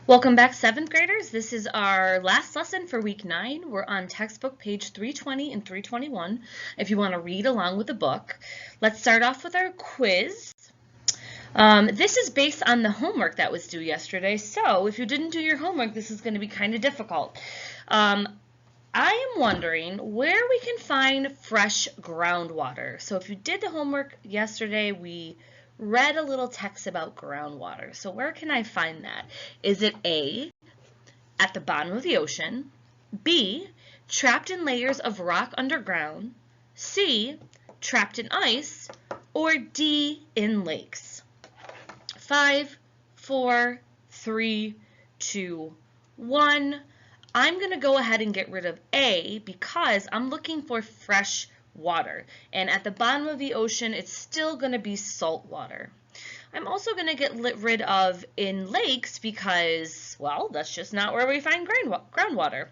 Welcome back, 7th graders. This is our last lesson for week 9. We're on textbook page 320 and 321 if you want to read along with the book. Let's start off with our quiz. This is based on the homework that was due yesterday, so if you didn't do your homework, this is going to be kind of difficult. I am wondering where we can find fresh groundwater. So if you did the homework yesterday, we read a little text about groundwater. So where can I find that? Is it A, at the bottom of the ocean, B, trapped in layers of rock underground, C, trapped in ice, or D, in lakes? 5, 4, 3, 2, 1. I'm going to go ahead and get rid of A because I'm looking for fresh water. And at the bottom of the ocean, it's still going to be salt water. I'm also going to get rid of in lakes because, well, that's just not where we find groundwater.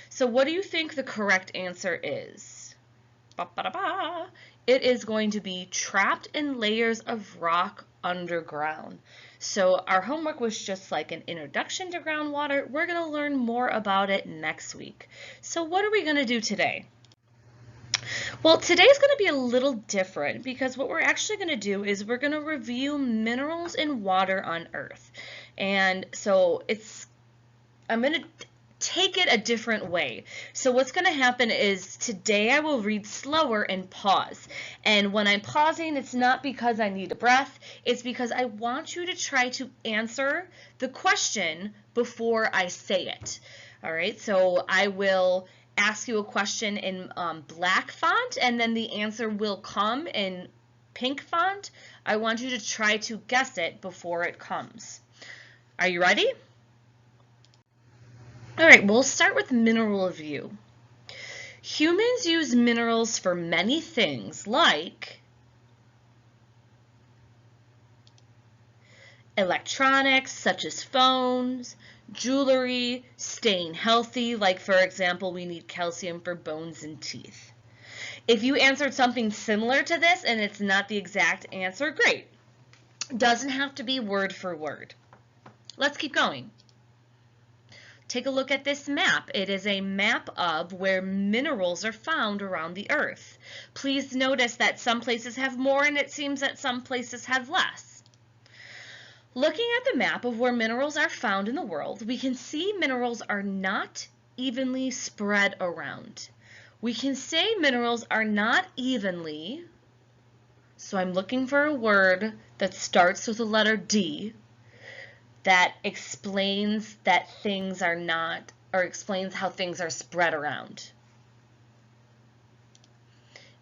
So what do you think the correct answer is? Ba-ba-da-ba. It is going to be trapped in layers of rock underground. So our homework was just like an introduction to groundwater. We're going to learn more about it next week. So what are we going to do today? Well, today's going to be a little different because what we're actually going to do is we're going to review minerals in water on Earth. And so I'm going to take it a different way. So what's going to happen is today I will read slower and pause. And when I'm pausing, it's not because I need a breath. It's because I want you to try to answer the question before I say it. All right, so I will ask you a question in black font, and then the answer will come in pink font. I want you to try to guess it before it comes. Are you ready? All right, we'll start with mineral review. Humans use minerals for many things like electronics such as phones, jewelry, staying healthy, like for example, we need calcium for bones and teeth. If you answered something similar to this and it's not the exact answer, great. Doesn't have to be word for word. Let's keep going. Take a look at this map. It is a map of where minerals are found around the earth. Please notice that some places have more and it seems that some places have less. Looking at the map of where minerals are found in the world, we can see minerals are not evenly spread around. We can say minerals are not evenly, so I'm looking for a word that starts with the letter D that explains that things are not, or explains how things are spread around.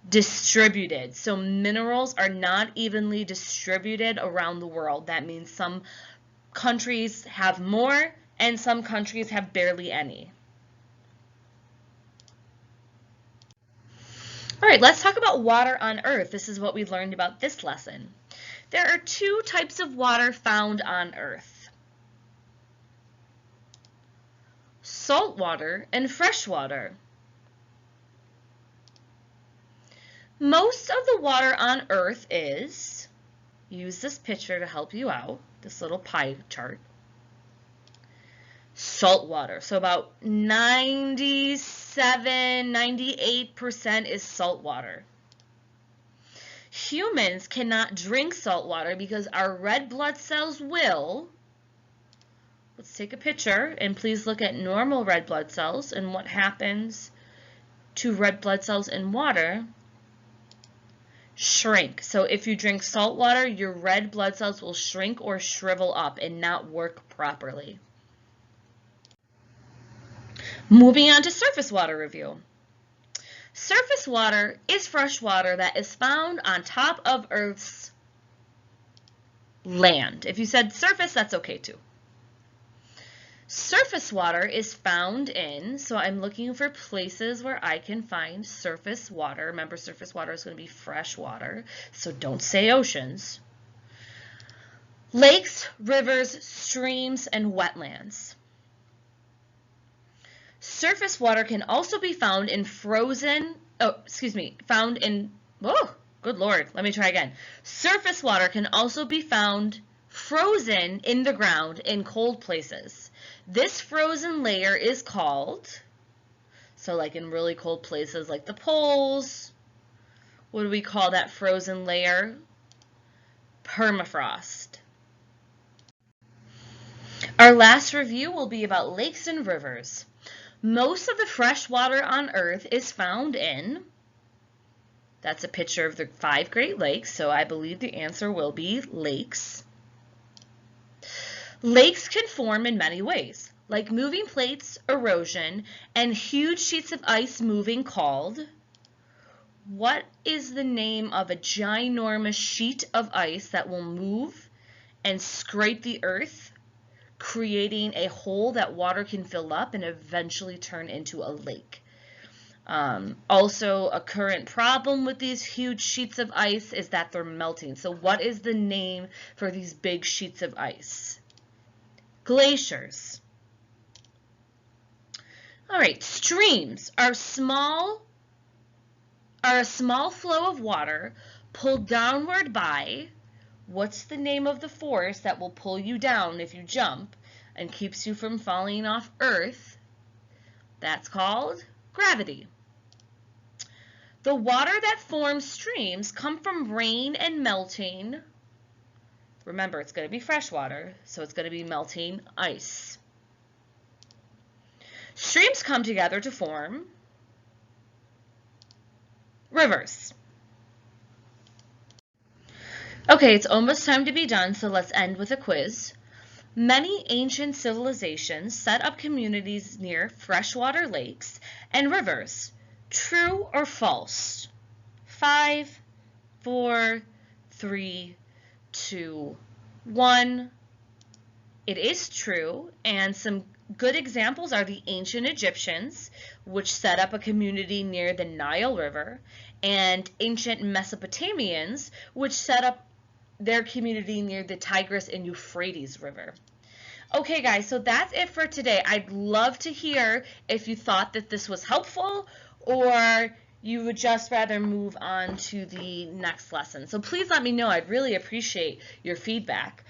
Distributed. So minerals are not evenly distributed around the world. That means some countries have more and some countries have barely any. All right, let's talk about water on Earth. This is what we learned about this lesson. There are two types of water found on Earth: salt water and fresh water. Most of the water on Earth is, use this picture to help you out, this little pie chart, salt water. So about 98% is salt water. Humans cannot drink salt water because our red blood cells will. Let's take a picture and please look at normal red blood cells and what happens to red blood cells in water. Shrink. So if you drink salt water, your red blood cells will shrink or shrivel up and not work properly. Moving on to surface water review. Surface water is fresh water that is found on top of Earth's land. If you said surface, that's okay too. Surface water is found in, so I'm looking for places where I can find surface water. Remember, surface water is going to be fresh water, so don't say oceans. Lakes, rivers, streams, and wetlands. Surface water can also be found in good Lord, let me try again. Surface water can also be found frozen in the ground in cold places. This frozen layer is called, so like in really cold places like the poles, what do we call that frozen layer? Permafrost. Our last review will be about lakes and rivers. Most of the fresh water on Earth is found in, that's a picture of the 5 Great Lakes, so I believe the answer will be lakes. Lakes can form in many ways, like moving plates, erosion, and huge sheets of ice moving called. What is the name of a ginormous sheet of ice that will move and scrape the earth, creating a hole that water can fill up and eventually turn into a lake? Also, a current problem with these huge sheets of ice is that they're melting. So what is the name for these big sheets of ice? Glaciers. All right, streams are a small flow of water pulled downward by, what's the name of the force that will pull you down if you jump and keeps you from falling off Earth? That's called gravity. The water that forms streams come from rain and melting. Remember, it's going to be fresh water, so it's going to be melting ice. Streams come together to form rivers. Okay, it's almost time to be done, so let's end with a quiz. Many ancient civilizations set up communities near freshwater lakes and rivers. True or false? 5, 4, 3, 2, 1. It is true, and some good examples are the ancient Egyptians, which set up a community near the Nile River, and ancient Mesopotamians, which set up their community near the Tigris and Euphrates River. Okay guys, so that's it for today. I'd love to hear if you thought that this was helpful or you would just rather move on to the next lesson. So please let me know. I'd really appreciate your feedback.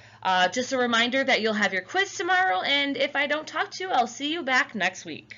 Just a reminder that you'll have your quiz tomorrow, and if I don't talk to you, I'll see you back next week.